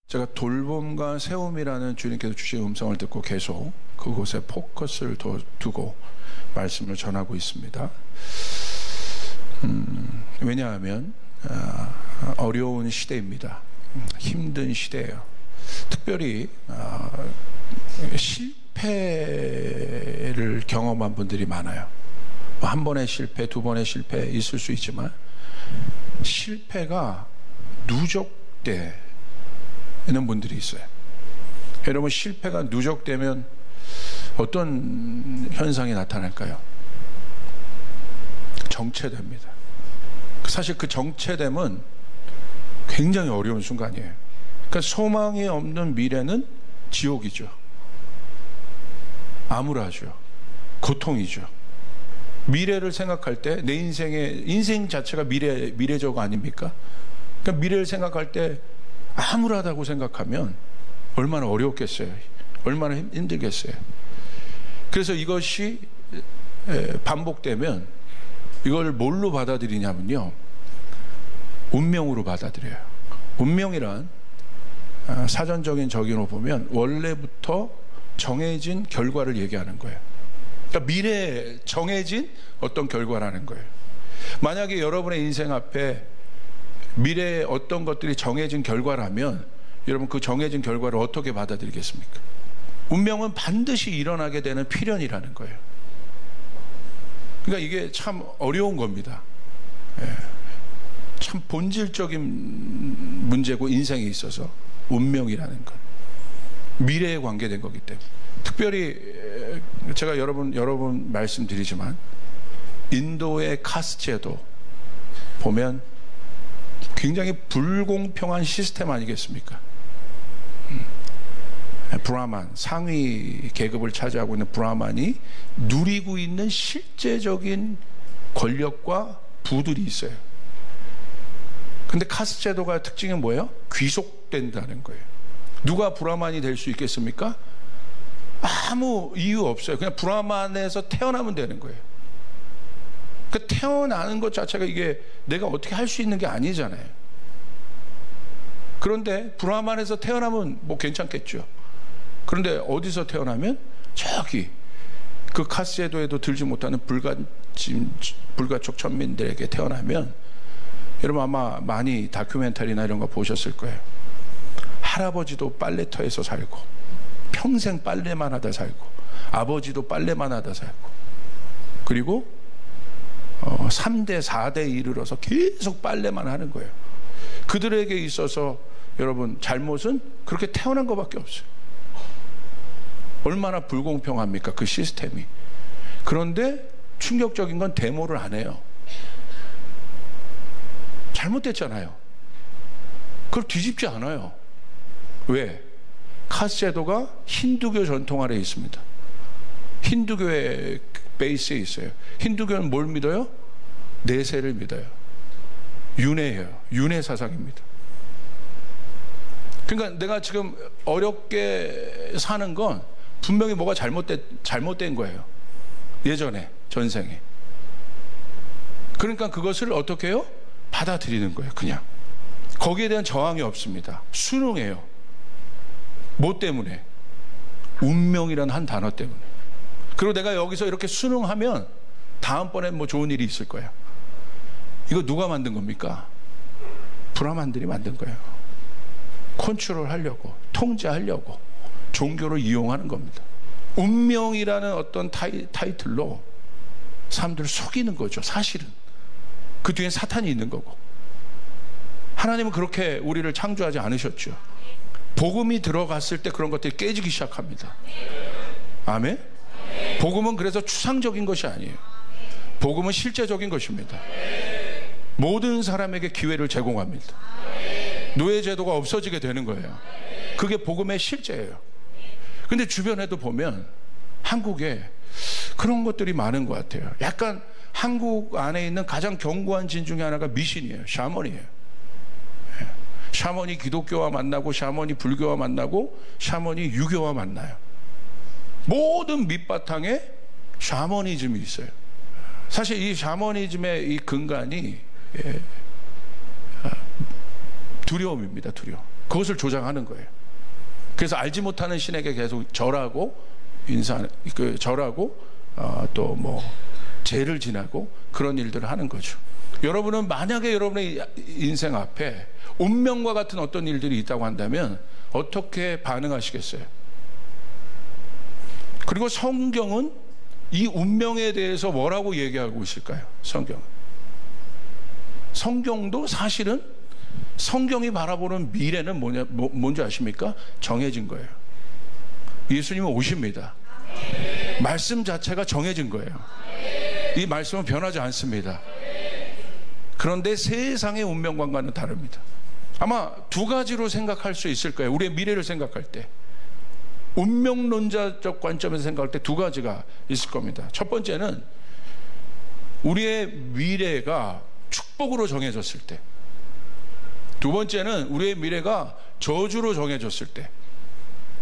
제가 돌봄과 세움이라는 주님께서 주신 음성을 듣고 계속 그곳에 포커스를 두고 말씀을 전하고 있습니다. 왜냐하면 어려운 시대입니다. 힘든 시대예요. 특별히 실패를 경험한 분들이 많아요. 한 번의 실패, 두 번의 실패 있을 수 있지만 실패가 누적되는 분들이 있어요. 여러분, 실패가 누적되면 어떤 현상이 나타날까요? 정체됩니다. 사실 그 정체됨은 굉장히 어려운 순간이에요. 그러니까 소망이 없는 미래는 지옥이죠. 암울하죠. 고통이죠. 미래를 생각할 때 내 인생 자체가 미래적 아닙니까? 그러니까 미래를 생각할 때 암울하다고 생각하면 얼마나 어렵겠어요. 얼마나 힘들겠어요. 그래서 이것이 반복되면 이걸 뭘로 받아들이냐면요, 운명으로 받아들여요. 운명이란 사전적인 적용으로 보면 원래부터 정해진 결과를 얘기하는 거예요. 그러니까 미래에 정해진 어떤 결과라는 거예요. 만약에 여러분의 인생 앞에 미래에 어떤 것들이 정해진 결과라면 여러분 그 정해진 결과를 어떻게 받아들이겠습니까? 운명은 반드시 일어나게 되는 필연이라는 거예요. 그러니까 이게 참 어려운 겁니다. 참 본질적인 문제고, 인생에 있어서 운명이라는 것, 미래에 관계된 거기 때문에. 특별히 제가 여러 번 말씀드리지만 인도의 카스트 제도 보면 굉장히 불공평한 시스템 아니겠습니까? 브라만, 상위 계급을 차지하고 있는 브라만이 누리고 있는 실제적인 권력과 부들이 있어요. 근데 카스트 제도가 특징이 뭐예요? 귀속된다는 거예요. 누가 브라만이 될 수 있겠습니까? 아무 이유 없어요. 그냥 브라만에서 태어나면 되는 거예요. 그 태어나는 것 자체가 이게 내가 어떻게 할 수 있는 게 아니잖아요. 그런데 브라만에서 태어나면 뭐 괜찮겠죠. 그런데 어디서 태어나면 저기 그 카스트 제도에도 들지 못하는 불가촉 천민들에게 태어나면, 여러분 아마 많이 다큐멘터리나 이런 거 보셨을 거예요. 할아버지도 빨래터에서 살고 평생 빨래만 하다 살고, 아버지도 빨래만 하다 살고, 그리고 3대 4대 이르러서 계속 빨래만 하는 거예요. 그들에게 있어서 여러분 잘못은 그렇게 태어난 것밖에 없어요. 얼마나 불공평합니까, 그 시스템이. 그런데 충격적인 건 데모를 안 해요. 잘못됐잖아요. 그걸 뒤집지 않아요. 왜? 카스트 제도가 힌두교 전통 아래에 있습니다. 힌두교의 베이스에 있어요. 힌두교는 뭘 믿어요? 내세를 믿어요. 윤회예요. 윤회 사상입니다. 그러니까 내가 지금 어렵게 사는 건 분명히 뭐가 잘못된 거예요. 예전에 전생에. 그러니까 그것을 어떻게 해요? 받아들이는 거예요. 그냥 거기에 대한 저항이 없습니다. 순응해요. 뭐 때문에? 운명이라는 한 단어 때문에. 그리고 내가 여기서 이렇게 순응하면 다음번엔 뭐 좋은 일이 있을 거야. 이거 누가 만든 겁니까? 브라만들이 만든 거예요. 컨트롤 하려고, 통제하려고 종교를 이용하는 겁니다. 운명이라는 어떤 타이틀로 사람들을 속이는 거죠. 사실은 그 뒤엔 사탄이 있는 거고. 하나님은 그렇게 우리를 창조하지 않으셨죠. 복음이 들어갔을 때 그런 것들이 깨지기 시작합니다. 아멘? 복음은 그래서 추상적인 것이 아니에요. 복음은 실제적인 것입니다. 모든 사람에게 기회를 제공합니다. 노예제도가 없어지게 되는 거예요. 그게 복음의 실제예요. 근데 주변에도 보면 한국에 그런 것들이 많은 것 같아요. 약간 한국 안에 있는 가장 견고한 진 중에 하나가 미신이에요. 샤먼이에요. 샤먼이 기독교와 만나고, 샤먼이 불교와 만나고, 샤먼이 유교와 만나요. 모든 밑바탕에 샤머니즘이 있어요. 사실 이 샤머니즘의 이 근간이 두려움입니다. 두려움. 그것을 조장하는 거예요. 그래서 알지 못하는 신에게 계속 절하고 절하고 또 뭐 죄를 지나고 그런 일들을 하는 거죠. 여러분은 만약에 여러분의 인생 앞에 운명과 같은 어떤 일들이 있다고 한다면 어떻게 반응하시겠어요? 그리고 성경은 이 운명에 대해서 뭐라고 얘기하고 있을까요? 성경도 사실은 성경이 바라보는 미래는 뭔지 아십니까? 정해진 거예요. 예수님은 오십니다. 말씀 자체가 정해진 거예요. 이 말씀은 변하지 않습니다. 그런데 세상의 운명관과는 다릅니다. 아마 두 가지로 생각할 수 있을 거예요. 우리의 미래를 생각할 때, 운명론자적 관점에서 생각할 때 두 가지가 있을 겁니다. 첫 번째는 우리의 미래가 축복으로 정해졌을 때, 두 번째는 우리의 미래가 저주로 정해졌을 때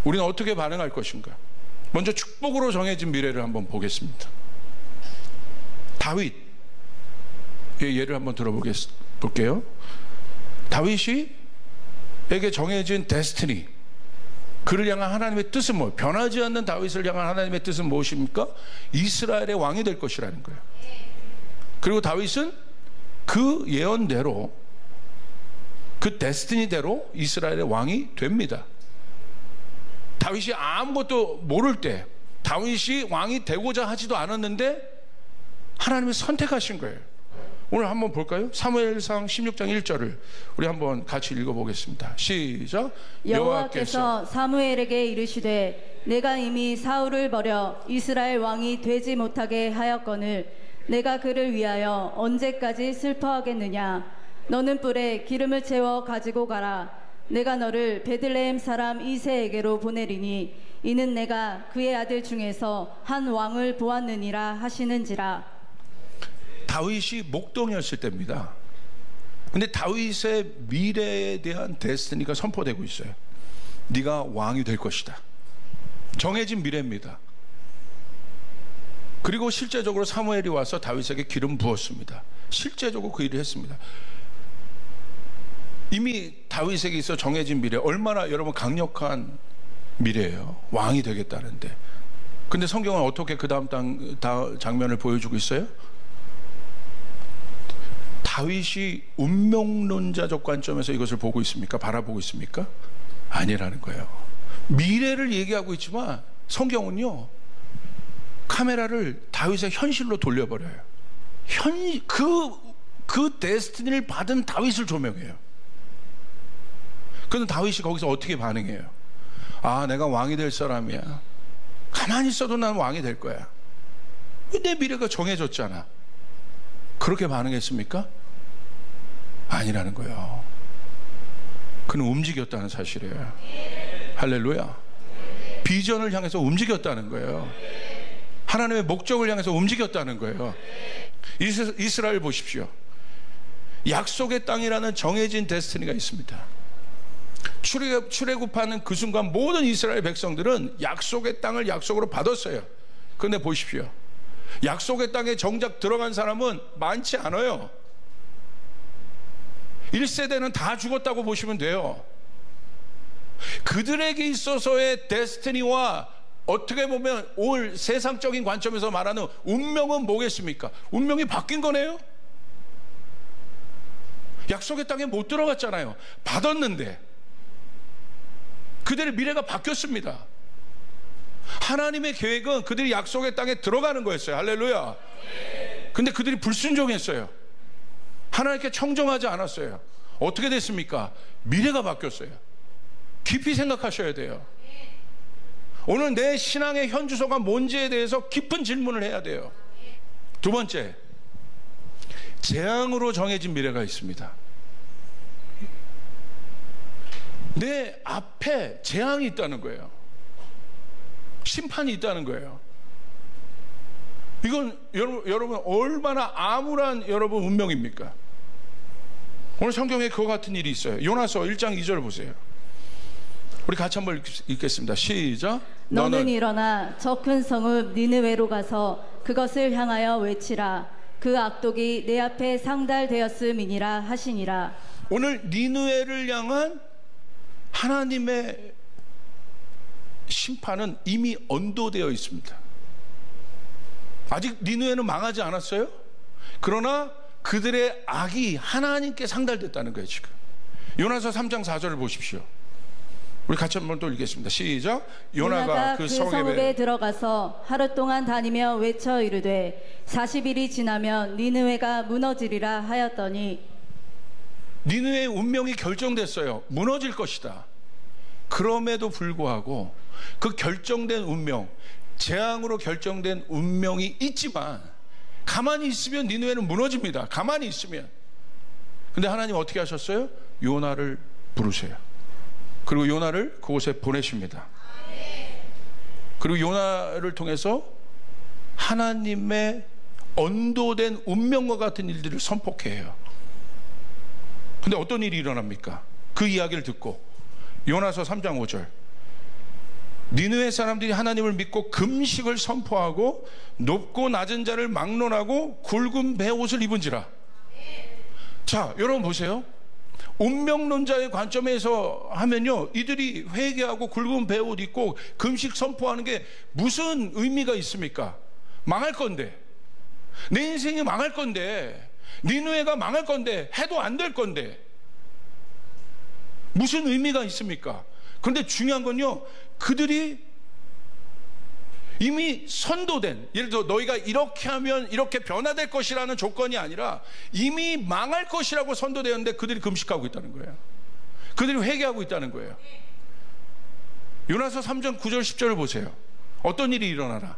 우리는 어떻게 반응할 것인가. 먼저 축복으로 정해진 미래를 한번 보겠습니다. 다윗의 예를 한번 들어볼게요. 다윗에게 정해진 데스티니, 그를 향한 하나님의 뜻은 뭐예요? 변하지 않는 다윗을 향한 하나님의 뜻은 무엇입니까? 이스라엘의 왕이 될 것이라는 거예요. 그리고 다윗은 그 예언대로, 그 데스티니대로 이스라엘의 왕이 됩니다. 다윗이 아무것도 모를 때, 다윗이 왕이 되고자 하지도 않았는데 하나님이 선택하신 거예요. 오늘 한번 볼까요? 사무엘상 16장 1절을 우리 한번 같이 읽어보겠습니다. 시작. 여호와께서 사무엘에게 이르시되 내가 이미 사울을 버려 이스라엘 왕이 되지 못하게 하였거늘 내가 그를 위하여 언제까지 슬퍼하겠느냐. 너는 뿔에 기름을 채워 가지고 가라. 내가 너를 베들레헴 사람 이새에게로 보내리니 이는 내가 그의 아들 중에서 한 왕을 보았느니라 하시는지라. 다윗이 목동이었을 때입니다. 근데 다윗의 미래에 대한 데스티니가 선포되고 있어요. 네가 왕이 될 것이다. 정해진 미래입니다. 그리고 실제적으로 사무엘이 와서 다윗에게 기름 부었습니다. 실제적으로 그 일을 했습니다. 이미 다윗에게 있어 정해진 미래, 얼마나 여러분 강력한 미래예요. 왕이 되겠다는데. 근데 성경은 어떻게 그 다음 장면을 보여주고 있어요? 다윗이 운명론자적 관점에서 이것을 보고 있습니까? 바라보고 있습니까? 아니라는 거예요. 미래를 얘기하고 있지만 성경은요, 카메라를 다윗의 현실로 돌려버려요. 그 데스티니를 받은 다윗을 조명해요. 그런데 다윗이 거기서 어떻게 반응해요? 아, 내가 왕이 될 사람이야. 가만히 있어도 난 왕이 될 거야. 내 미래가 정해졌잖아. 그렇게 반응했습니까? 아니라는 거예요. 그는 움직였다는 사실이에요. 할렐루야. 비전을 향해서 움직였다는 거예요. 하나님의 목적을 향해서 움직였다는 거예요. 이스라엘 보십시오. 약속의 땅이라는 정해진 데스티니가 있습니다. 출애굽하는 그 순간 모든 이스라엘 백성들은 약속의 땅을 약속으로 받았어요. 그런데 보십시오. 약속의 땅에 정작 들어간 사람은 많지 않아요. 1세대는 다 죽었다고 보시면 돼요. 그들에게 있어서의 데스티니와 어떻게 보면 오늘 세상적인 관점에서 말하는 운명은 뭐겠습니까? 운명이 바뀐 거네요. 약속의 땅에 못 들어갔잖아요. 받았는데 그들의 미래가 바뀌었습니다. 하나님의 계획은 그들이 약속의 땅에 들어가는 거였어요. 할렐루야. 근데 그들이 불순종했어요. 하나님께 청정하지 않았어요. 어떻게 됐습니까? 미래가 바뀌었어요. 깊이 생각하셔야 돼요. 오늘 내 신앙의 현주소가 뭔지에 대해서 깊은 질문을 해야 돼요. 두 번째, 재앙으로 정해진 미래가 있습니다. 내 앞에 재앙이 있다는 거예요. 심판이 있다는 거예요. 이건 여러분 얼마나 암울한 여러분 운명입니까? 오늘 성경에 그와 같은 일이 있어요. 요나서 1장 2절 보세요. 우리 같이 한번 읽겠습니다. 시작. 너는 일어나 저 큰 성읍 니느웨로 가서 그것을 향하여 외치라. 그 악독이 내 앞에 상달되었음이니라 하시니라. 오늘 니느웨를 향한 하나님의 심판은 이미 언도되어 있습니다. 아직 니느웨는 망하지 않았어요. 그러나 그들의 악이 하나님께 상달됐다는 거예요. 지금 요나서 3장 4절을 보십시오. 우리 같이 한번 또 읽겠습니다. 시작. 요나가 그 성읍에 들어가서 하루 동안 다니며 외쳐 이르되 40일이 지나면 니느웨가 무너지리라 하였더니 니느웨의 운명이 결정됐어요. 무너질 것이다. 그럼에도 불구하고 그 결정된 운명, 재앙으로 결정된 운명이 있지만 가만히 있으면 니느웨는 무너집니다. 가만히 있으면. 근데 하나님 어떻게 하셨어요? 요나를 부르세요. 그리고 요나를 그곳에 보내십니다. 그리고 요나를 통해서 하나님의 언도된 운명과 같은 일들을 선포케 해요. 근데 어떤 일이 일어납니까? 그 이야기를 듣고 요나서 3장 5절, 니느웨 사람들이 하나님을 믿고 금식을 선포하고 높고 낮은 자를 막론하고 굵은 베옷을 입은지라. 자, 여러분 보세요. 운명론자의 관점에서 하면요, 이들이 회개하고 굵은 베옷 입고 금식 선포하는 게 무슨 의미가 있습니까? 망할 건데, 내 인생이 망할 건데, 니느웨가 망할 건데, 해도 안 될 건데 무슨 의미가 있습니까? 그런데 중요한 건요, 그들이 이미 선도된, 예를 들어 너희가 이렇게 하면 이렇게 변화될 것이라는 조건이 아니라 이미 망할 것이라고 선도되었는데 그들이 금식하고 있다는 거예요. 그들이 회개하고 있다는 거예요. 요나서 3장 9절 10절을 보세요. 어떤 일이 일어나나?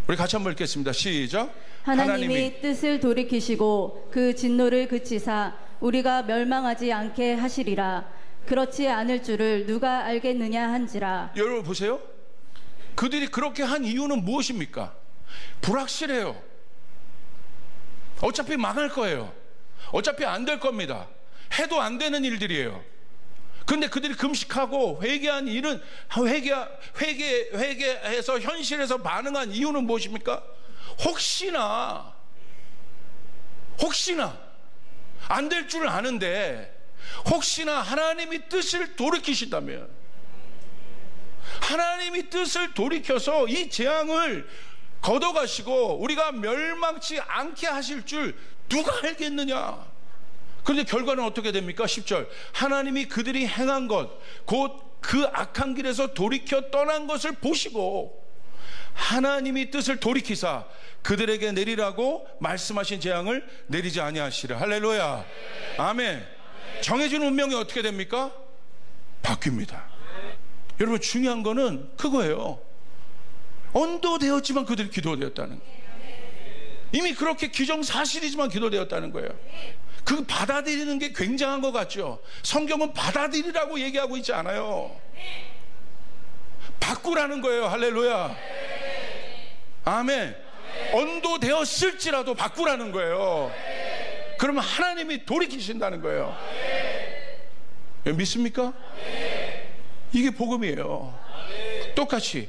우리 같이 한번 읽겠습니다. 시작. 하나님이 뜻을 돌이키시고 그 진노를 그치사 우리가 멸망하지 않게 하시리라. 그렇지 않을 줄을 누가 알겠느냐 한지라. 여러분 보세요. 그들이 그렇게 한 이유는 무엇입니까? 불확실해요. 어차피 망할 거예요. 어차피 안 될 겁니다. 해도 안 되는 일들이에요. 그런데 그들이 금식하고 회개한 일은 회개해서 현실에서 반응한 이유는 무엇입니까? 혹시나 안 될 줄 아는데 혹시나 하나님이 뜻을 돌이키신다면, 하나님이 뜻을 돌이켜서 이 재앙을 걷어가시고 우리가 멸망치 않게 하실 줄 누가 알겠느냐. 그런데 결과는 어떻게 됩니까? 10절. 하나님이 그들이 행한 것 곧 그 악한 길에서 돌이켜 떠난 것을 보시고 하나님이 뜻을 돌이키사 그들에게 내리라고 말씀하신 재앙을 내리지 아니하시라. 할렐루야. 아멘. 정해진 운명이 어떻게 됩니까? 바뀝니다. 여러분 중요한 거는 그거예요. 언도되었지만 그들이 기도되었다는 거예요. 이미 그렇게 기정사실이지만 기도되었다는 거예요. 그 받아들이는 게 굉장한 것 같죠. 성경은 받아들이라고 얘기하고 있지 않아요. 바꾸라는 거예요. 할렐루야. 아멘. 언도되었을지라도 바꾸라는 거예요. 그러면 하나님이 돌이키신다는 거예요. 믿습니까? 이게 복음이에요. 똑같이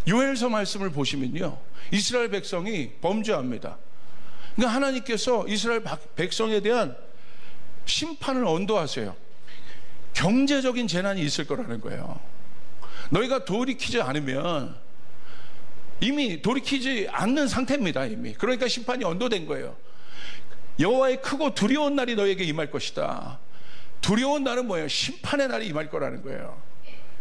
요엘서 말씀을 보시면요, 이스라엘 백성이 범죄합니다. 그러니까 하나님께서 이스라엘 백성에 대한 심판을 언도하세요. 경제적인 재난이 있을 거라는 거예요. 너희가 돌이키지 않으면, 이미 돌이키지 않는 상태입니다. 이미. 그러니까 심판이 언도된 거예요. 여호와의 크고 두려운 날이 너에게 임할 것이다. 두려운 날은 뭐예요? 심판의 날이 임할 거라는 거예요.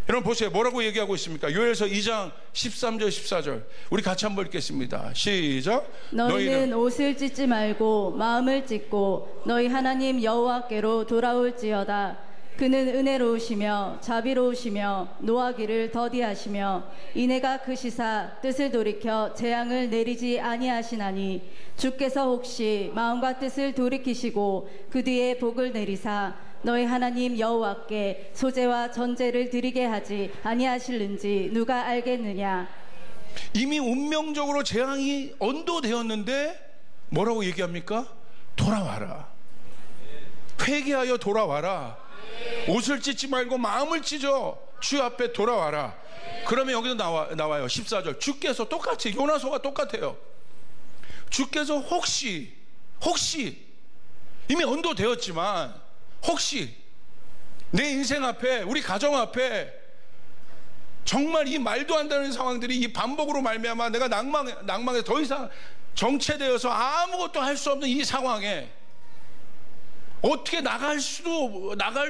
여러분 보세요. 뭐라고 얘기하고 있습니까? 요엘서 2장 13절 14절 우리 같이 한번 읽겠습니다. 시작. 너희는 옷을 찢지 말고 마음을 찢고 너희 하나님 여호와께로 돌아올지어다. 그는 은혜로우시며 자비로우시며 노하기를 더디하시며 이내가 크시사 뜻을 돌이켜 재앙을 내리지 아니하시나니 주께서 혹시 마음과 뜻을 돌이키시고 그 뒤에 복을 내리사 너희 하나님 여호와께 소제와 전제를 드리게 하지 아니하실는지 누가 알겠느냐. 이미 운명적으로 재앙이 언도되었는데 뭐라고 얘기합니까? 돌아와라. 회개하여 돌아와라. 옷을 찢지 말고 마음을 찢어 주 앞에 돌아와라. 그러면 여기도 나와요. 14절. 주께서 똑같이, 요나서가 똑같아요. 주께서 혹시 이미 언도되었지만 혹시 내 인생 앞에, 우리 가정 앞에 정말 이 말도 안 되는 상황들이 이 반복으로 말미암아 내가 낭망에 더 이상 정체되어서 아무것도 할 수 없는 이 상황에, 어떻게 나갈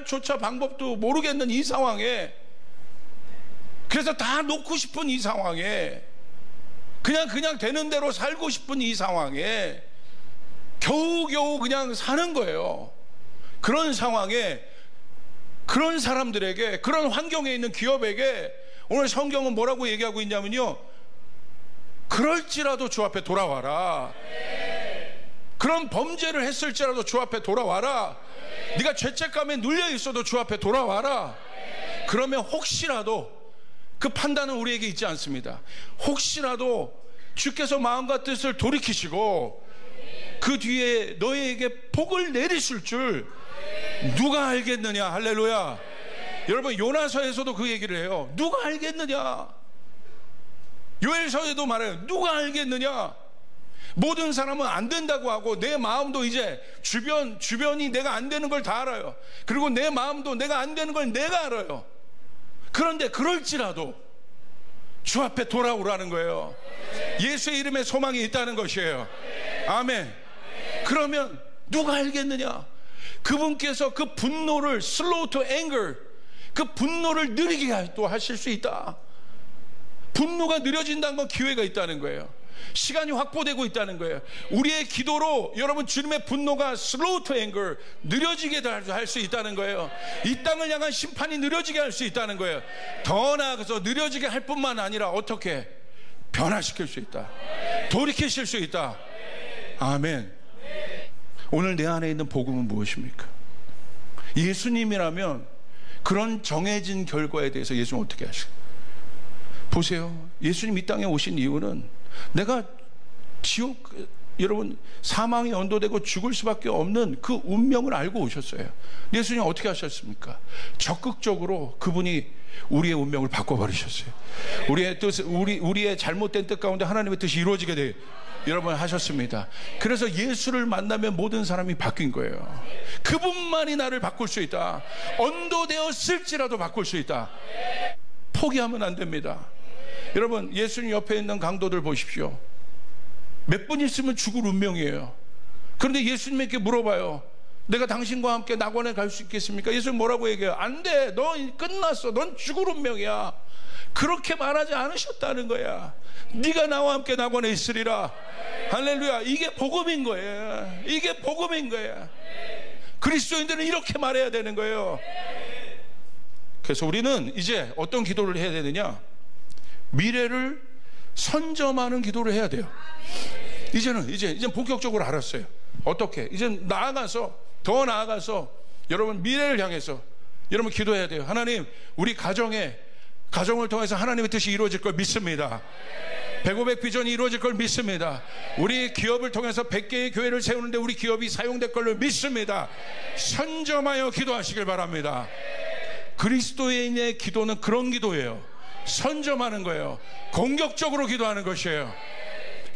조차 방법도 모르겠는 이 상황에, 그래서 다 놓고 싶은 이 상황에, 그냥 되는 대로 살고 싶은 이 상황에 겨우겨우 그냥 사는 거예요. 그런 상황에, 그런 사람들에게, 그런 환경에 있는 기업에게 오늘 성경은 뭐라고 얘기하고 있냐면요, 그럴지라도 주 앞에 돌아와라. 그런 범죄를 했을지라도 주 앞에 돌아와라. 네가 죄책감에 눌려 있어도 주 앞에 돌아와라. 그러면 혹시라도, 그 판단은 우리에게 있지 않습니다. 혹시라도 주께서 마음과 뜻을 돌이키시고 그 뒤에 너희에게 복을 내리실 줄 누가 알겠느냐. 할렐루야. 여러분, 요나서에서도 그 얘기를 해요. 누가 알겠느냐. 요엘서에도 말해요. 누가 알겠느냐. 모든 사람은 안 된다고 하고, 내 마음도 이제 주변이 내가 안 되는 걸 다 알아요. 그리고 내 마음도 내가 안 되는 걸 내가 알아요. 그런데 그럴지라도 주 앞에 돌아오라는 거예요. 예수의 이름에 소망이 있다는 것이에요. 아멘. 그러면 누가 알겠느냐. 그분께서 그 분노를, slow to anger, 그 분노를 느리게 또 하실 수 있다. 분노가 느려진다는 건 기회가 있다는 거예요. 시간이 확보되고 있다는 거예요. 우리의 기도로 여러분, 주님의 분노가 slow to anger, 느려지게 할 수 있다는 거예요. 이 땅을 향한 심판이 느려지게 할 수 있다는 거예요. 더 나아가서 느려지게 할 뿐만 아니라 어떻게 변화시킬 수 있다. 돌이키실 수 있다. 아멘. 오늘 내 안에 있는 복음은 무엇입니까? 예수님이라면 그런 정해진 결과에 대해서 예수님은 어떻게 하실까요? 보세요. 예수님 이 땅에 오신 이유는 내가 여러분, 사망에 연도되고 죽을 수밖에 없는 그 운명을 알고 오셨어요. 예수님 어떻게 하셨습니까? 적극적으로 그분이 우리의 운명을 바꿔버리셨어요. 우리의 뜻, 우리의 잘못된 뜻 가운데 하나님의 뜻이 이루어지게 돼 여러분 하셨습니다. 그래서 예수를 만나면 모든 사람이 바뀐 거예요. 그분만이 나를 바꿀 수 있다. 언도되었을지라도 바꿀 수 있다. 포기하면 안 됩니다. 여러분, 예수님 옆에 있는 강도들 보십시오. 몇 분 있으면 죽을 운명이에요. 그런데 예수님에게 물어봐요. 내가 당신과 함께 낙원에 갈 수 있겠습니까? 예수님 뭐라고 얘기해요? 안 돼. 너 끝났어. 넌 죽을 운명이야. 그렇게 말하지 않으셨다는 거야. 네가 나와 함께 낙원에 있으리라. 할렐루야. 이게 복음인 거예요. 이게 복음인 거예요. 그리스도인들은 이렇게 말해야 되는 거예요. 그래서 우리는 이제 어떤 기도를 해야 되느냐? 미래를 선점하는 기도를 해야 돼요. 이제는 본격적으로 알았어요. 어떻게? 이제 더 나아가서 여러분, 미래를 향해서 여러분 기도해야 돼요. 하나님, 우리 가정을 통해서 하나님의 뜻이 이루어질 걸 믿습니다. 100, 비전이 이루어질 걸 믿습니다. 우리 기업을 통해서 100개의 교회를 세우는데 우리 기업이 사용될 걸로 믿습니다. 선점하여 기도하시길 바랍니다. 그리스도인의 기도는 그런 기도예요. 선점하는 거예요. 공격적으로 기도하는 것이에요.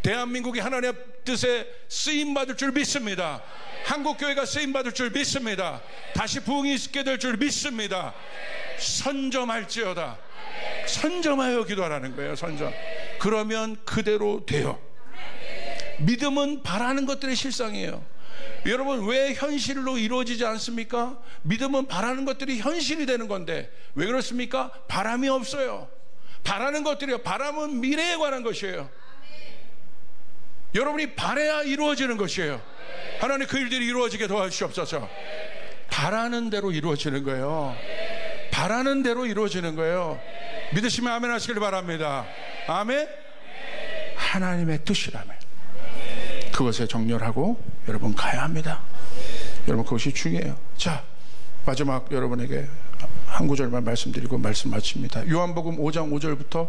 대한민국이 하나님의 뜻에 쓰임받을 줄 믿습니다. 한국교회가 쓰임받을 줄 믿습니다. 다시 부흥이 있게 될 줄 믿습니다. 선점할지어다. 선점하여 기도하라는 거예요. 선점. 그러면 그대로 돼요. 믿음은 바라는 것들의 실상이에요. 여러분, 왜 현실로 이루어지지 않습니까? 믿음은 바라는 것들이 현실이 되는 건데 왜 그렇습니까? 바람이 없어요. 바라는 것들이요. 바람은 미래에 관한 것이에요. 여러분이 바라야 이루어지는 것이에요. 하나님, 그 일들이 이루어지게 도와주시옵소서. 바라는 대로 이루어지는 거예요. 바라는 대로 이루어지는 거예요. 믿으시면 아멘 하시길 바랍니다. 아멘. 하나님의 뜻이라면 그것에 정렬하고 여러분 가야 합니다. 여러분, 그것이 중요해요. 자, 마지막 여러분에게 한 구절만 말씀드리고 말씀 마칩니다. 요한복음 5장 5절부터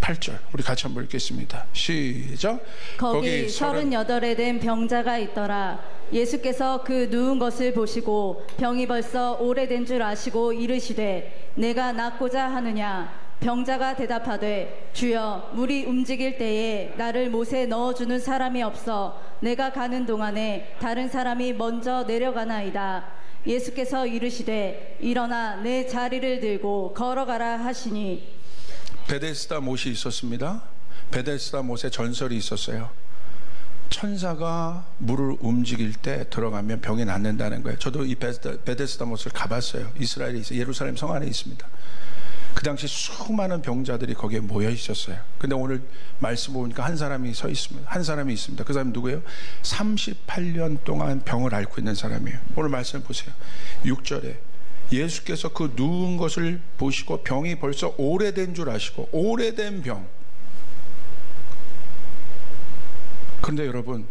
8절 우리 같이 한번 읽겠습니다. 시작. 거기 38에 된 병자가 있더라. 예수께서 그 누운 것을 보시고 병이 벌써 오래된 줄 아시고 이르시되 내가 낫고자 하느냐. 병자가 대답하되 주여, 물이 움직일 때에 나를 못에 넣어주는 사람이 없어 내가 가는 동안에 다른 사람이 먼저 내려가나이다. 예수께서 이르시되 일어나 내 자리를 들고 걸어가라 하시니. 베데스다 못이 있었습니다. 베데스다 못에 전설이 있었어요. 천사가 물을 움직일 때 들어가면 병이 낫는다는 거예요. 저도 이 베데스다 못을 가봤어요. 이스라엘에 있어요. 예루살렘 성 안에 있습니다. 그 당시 수많은 병자들이 거기에 모여 있었어요. 근데 오늘 말씀 보니까 한 사람이 서 있습니다. 한 사람이 있습니다. 그 사람이 누구예요? 38년 동안 병을 앓고 있는 사람이에요. 오늘 말씀 보세요. 6절에 예수께서 그 누운 것을 보시고 병이 벌써 오래된 줄 아시고, 오래된 병. 그런데 여러분,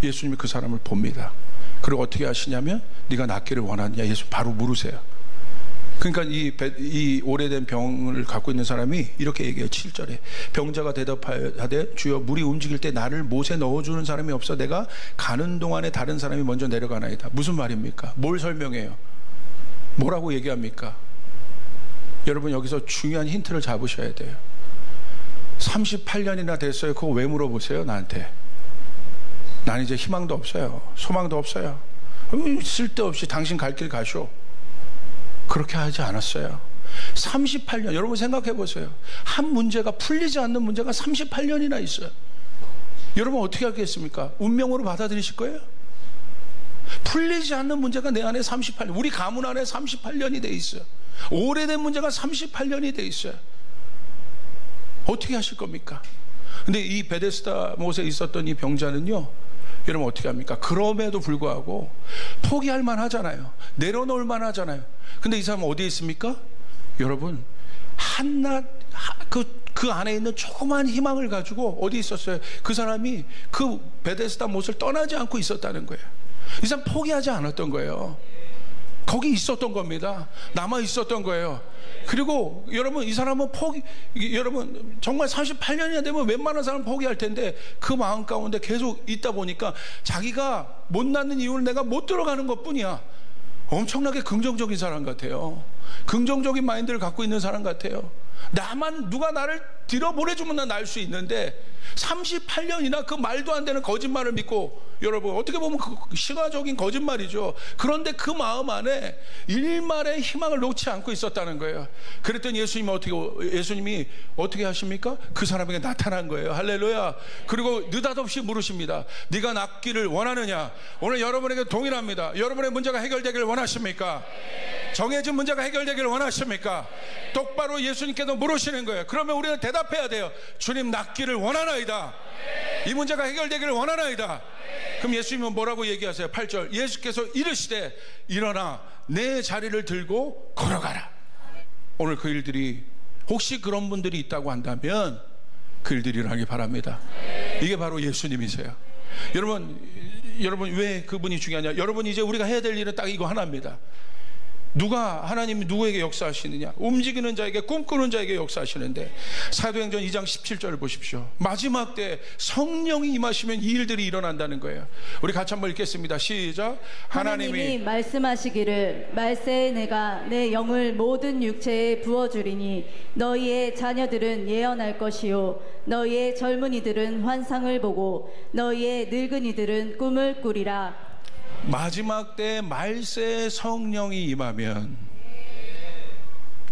예수님이 그 사람을 봅니다. 그리고 어떻게 하시냐면, 네가 낫기를 원하느냐? 예수 바로 물으세요. 그러니까 이 오래된 병을 갖고 있는 사람이 이렇게 얘기해요. 7절에 병자가 대답하되 주여 물이 움직일 때 나를 못에 넣어주는 사람이 없어 내가 가는 동안에 다른 사람이 먼저 내려가나이다. 무슨 말입니까? 뭘 설명해요? 뭐라고 얘기합니까? 여러분, 여기서 중요한 힌트를 잡으셔야 돼요. 38년이나 됐어요. 그거 왜 물어보세요? 나한테. 난 이제 희망도 없어요. 소망도 없어요. 쓸데없이 당신 갈 길 가쇼. 그렇게 하지 않았어요. 38년, 여러분 생각해 보세요. 한 문제가 풀리지 않는 문제가 38년이나 있어요. 여러분 어떻게 하겠습니까? 운명으로 받아들이실 거예요? 풀리지 않는 문제가 내 안에 38년, 우리 가문 안에 38년이 돼 있어요. 오래된 문제가 38년이 돼 있어요. 어떻게 하실 겁니까? 근데 이 베데스다 못에 있었던 이 병자는요, 여러분 어떻게 합니까? 그럼에도 불구하고 포기할 만하잖아요. 내려놓을 만하잖아요. 근데 이 사람은 어디에 있습니까? 여러분, 한낱 그 안에 있는 조그만 희망을 가지고 어디 있었어요? 그 사람이 그 베데스다 못을 떠나지 않고 있었다는 거예요. 이 사람 포기하지 않았던 거예요. 거기 있었던 겁니다. 남아 있었던 거예요. 그리고 여러분, 이 사람은 여러분 정말 38년이나 되면 웬만한 사람은 포기할 텐데 그 마음 가운데 계속 있다 보니까 자기가 못 낳는 이유를 내가 못 들어가는 것 뿐이야. 엄청나게 긍정적인 사람 같아요. 긍정적인 마인드를 갖고 있는 사람 같아요. 누가 나를 들여보내주면 난 날 수 있는데 38년이나 그 말도 안 되는 거짓말을 믿고, 여러분 어떻게 보면 그 시가적인 거짓말이죠. 그런데 그 마음 안에 일말의 희망을 놓지 않고 있었다는 거예요. 그랬더니 예수님이 어떻게 하십니까? 그 사람에게 나타난 거예요. 할렐루야. 그리고 느닷없이 물으십니다. 네가 낫기를 원하느냐? 오늘 여러분에게 동일합니다. 여러분의 문제가 해결되기를 원하십니까? 정해진 문제가 해결되기를 원하십니까? 똑바로 예수님께서 물으시는 거예요. 그러면 우리는 대답해야 돼요. 주님, 낫기를 원하나이다. 이 문제가 해결되기를 원하나이다. 그럼 예수님은 뭐라고 얘기하세요? 8절, 예수께서 이르시되 일어나 내 자리를 들고 걸어가라. 오늘 그 일들이, 혹시 그런 분들이 있다고 한다면 그 일들이 일어나기 바랍니다. 이게 바로 예수님이세요. 여러분 왜 그분이 중요하냐? 여러분, 이제 우리가 해야 될 일은 딱 이거 하나입니다. 하나님이 누구에게 역사하시느냐? 움직이는 자에게, 꿈꾸는 자에게 역사하시는데, 사도행전 2장 17절을 보십시오. 마지막 때 성령이 임하시면 이 일들이 일어난다는 거예요. 우리 같이 한번 읽겠습니다. 시작. 하나님이 말씀하시기를 말세에 내가 내 영을 모든 육체에 부어주리니 너희의 자녀들은 예언할 것이요 너희의 젊은이들은 환상을 보고 너희의 늙은이들은 꿈을 꾸리라. 마지막 때 말세에 성령이 임하면,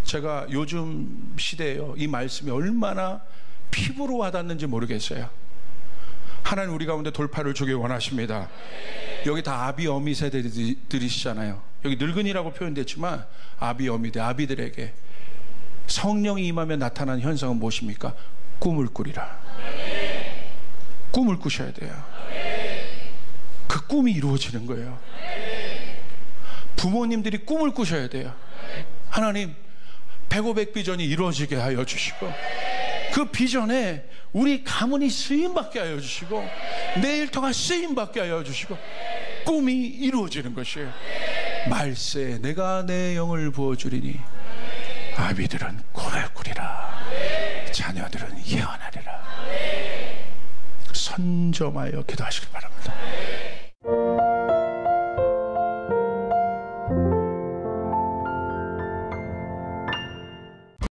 제가 요즘 시대에요, 이 말씀이 얼마나 피부로 와닿는지 모르겠어요. 하나님 우리 가운데 돌파를 주길 원하십니다. 여기 다 아비 어미 세대들이시잖아요. 여기 늙은이라고 표현됐지만 아비 어미들, 아비들에게 성령이 임하면 나타나는 현상은 무엇입니까? 꿈을 꾸리라. 꿈을 꾸셔야 돼요. 그 꿈이 이루어지는 거예요. 부모님들이 꿈을 꾸셔야 돼요. 하나님, 100, 비전이 이루어지게 하여 주시고, 그 비전에 우리 가문이 쓰임받게 하여 주시고, 내 일터가 쓰임받게 하여 주시고, 꿈이 이루어지는 것이에요. 말세에 내가 내 영을 부어주리니 아비들은 꿈을 꾸리라, 자녀들은 예언하리라. 선점하여 기도하시길 바랍니다.